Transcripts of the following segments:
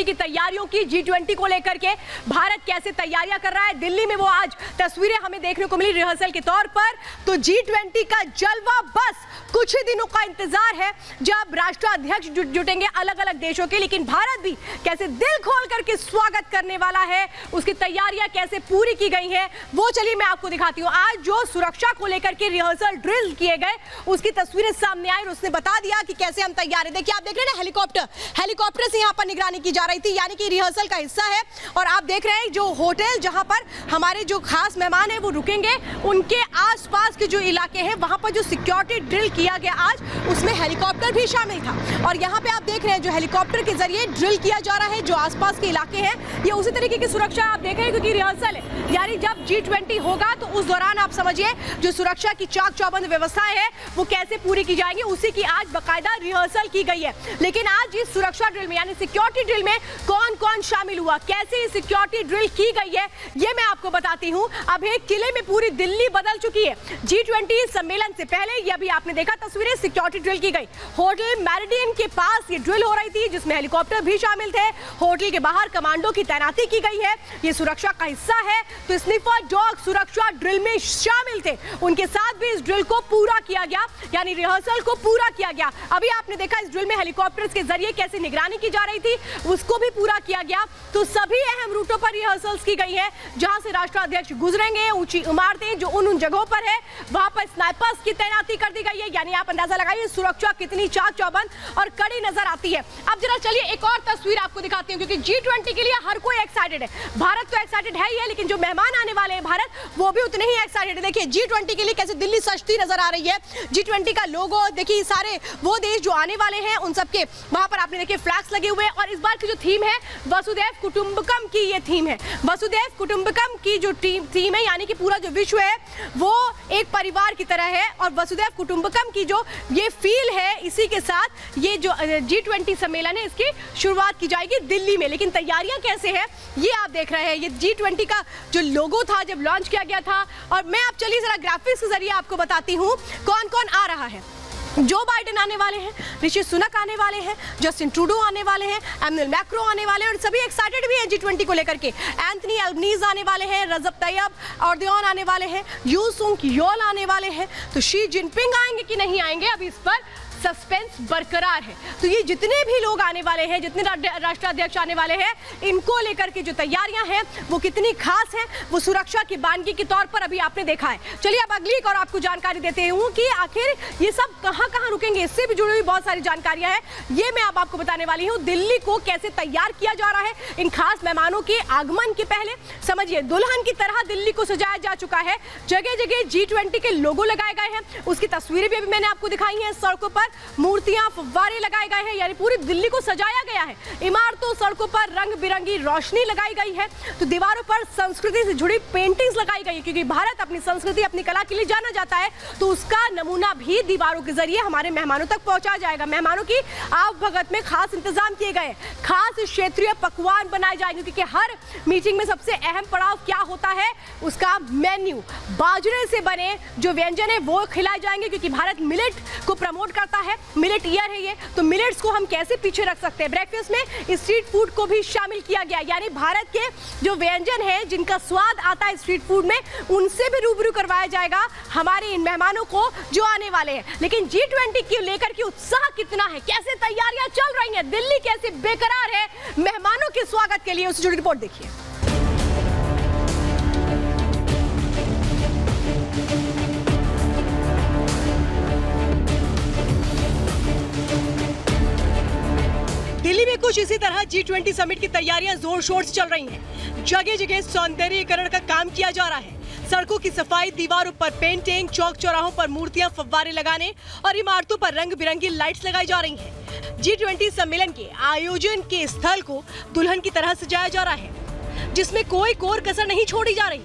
G20 की तैयारियों की। G20 को लेकर के भारत कैसे तैयारियां कर रहा है, दिल्ली में वो आज तस्वीरें हमें देखने को मिली रिहर्सल के तौर पर। तो G20 का जलवा बस कुछ ही दिनों का इंतजार है जब राष्ट्राध्यक्ष जुटेंगे अलग अलग देशों के, लेकिन भारत भी कैसे दिल खोल करके स्वागत करने वाला है, उसकी तैयारियां कैसे पूरी की गई हैं, वो चलिए मैं आपको दिखाती हूँ। आज जो सुरक्षा को लेकर के रिहर्सल ड्रिल किए गए उसकी तस्वीरें सामने आई और उसने बता दिया कि कैसे हम तैयार हैं। देखिए, आप देख रहे हैं ना, हेलीकॉप्टर से यहाँ पर निगरानी की जा रही थी, यानी कि रिहर्सल का हिस्सा है। और आप देख रहे हैं जो होटल जहाँ पर हमारे जो खास मेहमान है वो रुकेंगे, उनके आसपास के जो इलाके हैं वहाँ पर जो सिक्योरिटी ड्रिल किया गया आज, उसमें हेलीकॉप्टर भी शामिल था। और यहाँ पे आप देख रहे हैं जो हेलीकॉप्टर के जरिए ड्रिल किया जा रहा है, जो आसपास के इलाके हैं, ये उसी तरीके की सुरक्षा आप देख रहे हैं क्योंकि रिहर्सल है। यानी जब G20 होगा तो उस दौरान आप समझिए जो सुरक्षा की चाक चौबंद व्यवस्थाएं है वो कैसे पूरी की जाएंगी, उसी की आज बकायदा रिहर्सल की गई है। लेकिन आज इस सुरक्षा ड्रिल में यानी सिक्योरिटी ड्रिल में कौन कौन शामिल हुआ, कैसे सिक्योरिटी ड्रिल की गई है, ये मैं आपको बताती हूँ। अब एक किले में पूरी दिल्ली बदल चुकी है। G20 सम्मेलन से पहले ये अभी आपने देखा तस्वीरें, सिक्योरिटी ड्रिल की गई। होटल मैरिडियन के पास ये ड्रिल हो रही थी जिसमें हेलीकॉप्टर भी शामिल थे। होटल के बाहर कमांडो की तैनाती की गई है, ये सुरक्षा का हिस्सा है। तो स्निफर डॉग सुरक्षा ड्रिल में शामिल थे, उनके साथ भी इस ड्रिल को पूरा किया गया, यानी रिहर्सल को पूरा किया गया। अभी आपने देखा इस ड्रिल में हेलीकॉप्टर्स के जरिए कैसे निगरानी की जा रही थी, उसको भी पूरा किया गया। तो सभी अहम रूटों पर रिहर्सल्स की गई है जहां से राष्ट्राध्यक्ष गुजरेंगे। ऊंची इमारतें जो उन जगहों पर है वहां पर स्नाइपर्स की तैनाती कर दी गई है, यानी आप अंदाजा लगाइए सुरक्षा कितनी चाक चौबंद और कड़ी नजर आती है। अब जरा चलिए एक और तस्वीर आपको दिखाती हूँ, क्योंकि G20 के लिए हर कोई एक्साइटेड है। भारत तो एक्साइटेड है ही है, लेकिन जो मेहमान आने वाले हैं भारत, वो भी उतने ही एक्साइटेड है। देखिए G20 के लिए कैसे दिल्ली सजती नजर आ रही है। G20 का लोगो देखिए, सारे वो देश जो आने वाले हैं उन सबके वहां पर आपने देखिए फ्लैग्स लगे हुए हैं। और इस बार की जो थीम है वसुधैव कुटुंबकम की, ये थीम है वसुधैव कुटुंबकम की जो थीम है, यानी कि पूरा जो विश्व है वो एक परिवार की तरह है। और वसुधैव कुटुंबकम की जो ये फील है, इसी के साथ ये जो G20 सम्मेलन है इसकी शुरुआत की जाएगी दिल्ली में। लेकिन तैयारियां कैसे हैं ये आप देख रहे हैं। ये G20 का जो लोगो था जब लॉन्च किया गया था, और मैं आप चलिए जरा ग्राफिक्स के जरिए आपको बताती हूँ कौन कौन आ रहा है। जो बाइडेन आने वाले हैं, ऋषि सुनक आने वाले हैं, जस्टिन ट्रूडो आने वाले हैं, एमनुअल मैक्रो आने वाले हैं, और सभी एक्साइटेड भी हैं G20 को लेकर के। एंथनी अल्बनीज आने वाले हैं, रजब तैयब एर्दोगान आने वाले हैं, यू सुंग योल आने वाले हैं। तो शी जिनपिंग आएंगे कि नहीं आएंगे, अब इस पर सस्पेंस बरकरार है। तो ये जितने भी लोग आने वाले हैं, जितने राष्ट्राध्यक्ष आने वाले हैं, इनको लेकर के जो तैयारियां हैं वो कितनी खास हैं, वो सुरक्षा की बानगी के तौर पर अभी आपने देखा है। चलिए अब अगली एक और आपको जानकारी देते हूँ कि आखिर ये सब कहाँ कहाँ रुकेंगे, इससे भी जुड़ी हुई बहुत सारी जानकारियां हैं, ये मैं अब आपको बताने वाली हूँ। दिल्ली को कैसे तैयार किया जा रहा है इन खास मेहमानों के आगमन के पहले, समझिए दुल्हन की तरह दिल्ली को सजाया जा चुका है। जगह जगह G20 के लोगो लगाए गए हैं, उसकी तस्वीरें भी अभी मैंने आपको दिखाई हैं। सड़कों पर मूर्तियां, फव्वारे लगाए गए हैं, यानी पूरी दिल्ली को सजाया गया है। इमारतों, सड़कों पर रंग बिरंगी रोशनी लगाई गई है। तो दीवारों पर संस्कृति से जुड़ी पेंटिंग्स लगाई गई है, क्योंकि भारत अपनी संस्कृति, अपनी कला के लिए जाना जाता है। तो उसका नमूना भी दीवारों के जरिए हमारे मेहमानों तक पहुंचाया जाएगा। मेहमानों की आवभगत में खास इंतजाम किए गए, खास क्षेत्रीय पकवान बनाए जाएंगे, क्योंकि हर मीटिंग में सबसे अहम पड़ाव क्या होता है, उसका मेन्यू। बाजरे से बने जो व्यंजन है वो खिलाए जाएंगे, क्योंकि भारत मिलेट को प्रमोट करता है, मिलेट ईयर है ये। तो मिलेट्स को हम कैसे पीछे रख सकते हैं। ब्रेकफास्ट में स्ट्रीट फूड को भी शामिल किया गया, यानी भारत के जो व्यंजन है जिनका स्वाद आता है स्ट्रीट फूड में, उनसे भी रूबरू करवाया जाएगा हमारे इन मेहमानों को जो आने वाले हैं। लेकिन G20 की लेकर के उत्साह कितना है, कैसे तैयारियां चल रही हैं, दिल्ली कैसे बेकरार है मेहमानों के स्वागत के लिए, उससे जुड़ी रिपोर्ट देखिए। दिल्ली में कुछ इसी तरह G20 समिट की तैयारियां जोर शोर से चल रही हैं। जगह जगह सौंदर्यीकरण का काम किया जा रहा है। सड़कों की सफाई, दीवारों पर पेंटिंग, चौक चौराहों पर मूर्तियां, फव्वारे लगाने और इमारतों पर रंग बिरंगी लाइट्स लगाई जा रही हैं। G20 सम्मेलन के आयोजन के स्थल को दुल्हन की तरह सजाया जा रहा है, जिसमें कोई कोर कसर नहीं छोड़ी जा रही,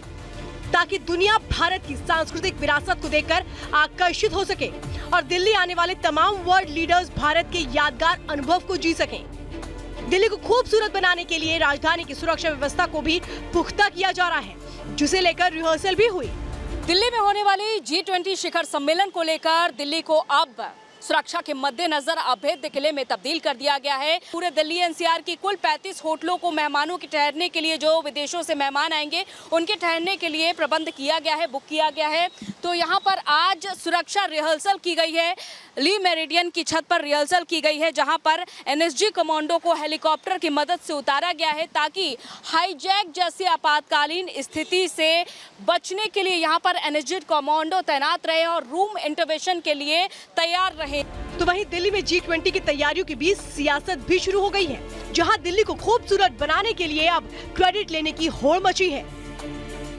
ताकि दुनिया भारत की सांस्कृतिक विरासत को देखकर आकर्षित हो सके और दिल्ली आने वाले तमाम वर्ल्ड लीडर्स भारत के यादगार अनुभव को जी सकें। दिल्ली को खूबसूरत बनाने के लिए राजधानी की सुरक्षा व्यवस्था को भी पुख्ता किया जा रहा है, जिसे लेकर रिहर्सल भी हुई। दिल्ली में होने वाली G20 शिखर सम्मेलन को लेकर दिल्ली को अब सुरक्षा के मद्देनजर अभेद्य किले में तब्दील कर दिया गया है। पूरे दिल्ली एनसीआर की कुल 35 होटलों को मेहमानों के ठहरने के लिए, जो विदेशों से मेहमान आएंगे उनके ठहरने के लिए प्रबंध किया गया है, बुक किया गया है। तो यहाँ पर आज सुरक्षा रिहर्सल की गई है। ली मेरिडियन की छत पर रिहर्सल की गई है, जहाँ पर एनएसजी कमांडो को हेलीकॉप्टर की मदद से उतारा गया है ताकि हाईजैक जैसी आपातकालीन स्थिति से बचने के लिए यहाँ पर एनएसजी कमांडो तैनात रहे और रूम इंटरवेंशन के लिए तैयार रहे। तो वहीं दिल्ली में G20 की तैयारियों के बीच सियासत भी शुरू हो गई है, जहां दिल्ली को खूबसूरत बनाने के लिए अब क्रेडिट लेने की होड़ मची है।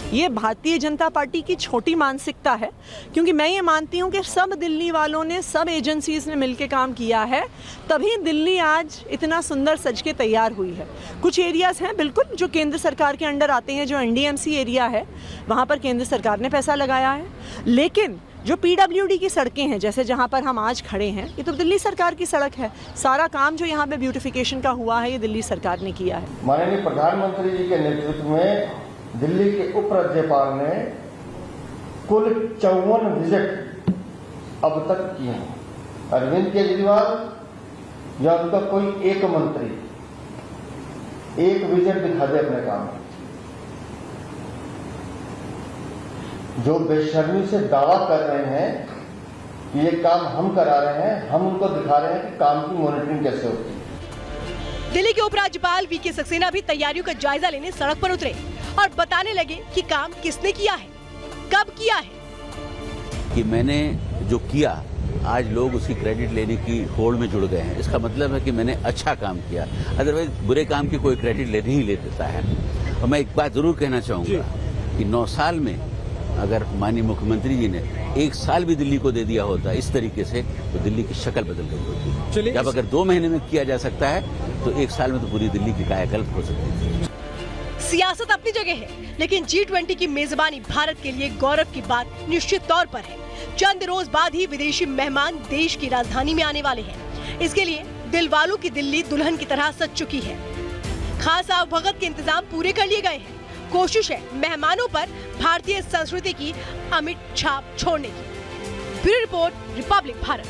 ये भारतीय जनता पार्टी की छोटी मानसिकता है, क्योंकि मैं ये मानती हूँ कि सब दिल्ली वालों ने, सब एजेंसीज ने मिलकर काम किया है, तभी दिल्ली आज इतना सुंदर सज के तैयार हुई है। कुछ एरियाज हैं बिल्कुल जो केंद्र सरकार के अंडर आते हैं, जो एनडीएमसी एरिया है, वहाँ पर केंद्र सरकार ने पैसा लगाया है, लेकिन जो पीडब्ल्यूडी की सड़कें हैं, जैसे जहाँ पर हम आज खड़े हैं, ये तो दिल्ली सरकार की सड़क है। सारा काम जो यहाँ पे ब्यूटिफिकेशन का हुआ है, ये दिल्ली सरकार ने किया है। माननीय प्रधानमंत्री जी के नेतृत्व में दिल्ली के उप राज्यपाल ने कुल 54 विजिट अब तक किए हैं। अरविंद केजरीवाल या उनका कोई एक मंत्री एक विजिट दिखा दे अपने काम, जो बेशर्मी से दावा कर रहे हैं कि ये काम हम करा रहे हैं, हम उनको दिखा रहे हैं कि काम की मॉनिटरिंग कैसे होती है। दिल्ली के उपराज्यपाल वीके सक्सेना भी तैयारियों का जायजा लेने सड़क पर उतरे और बताने लगे कि काम किसने किया है, कब किया है। कि मैंने जो किया, आज लोग उसकी क्रेडिट लेने की होड़ में जुड़ गए हैं। इसका मतलब है कि मैंने अच्छा काम किया, अदरवाइज बुरे काम की कोई क्रेडिट नहीं ले देता है। और मैं एक बात जरूर कहना चाहूँगा कि 9 साल में अगर माननीय मुख्यमंत्री जी ने 1 साल भी दिल्ली को दे दिया होता इस तरीके से, तो दिल्ली की शक्ल बदल गई होती। जब अगर 2 महीने में किया जा सकता है, तो 1 साल में तो पूरी दिल्ली की कायाकल्प हो सकती है। सियासत अपनी जगह है, लेकिन G20 की मेजबानी भारत के लिए गौरव की बात निश्चित तौर पर है। चंद रोज बाद ही विदेशी मेहमान देश की राजधानी में आने वाले हैं। इसके लिए दिल वालों की दिल्ली दुल्हन की तरह सज चुकी है। खास आवभगत के इंतजाम पूरे कर लिए गए हैं। कोशिश है मेहमानों पर भारतीय संस्कृति की अमिट छाप छोड़ने की। Bureau report, Republic Bharat.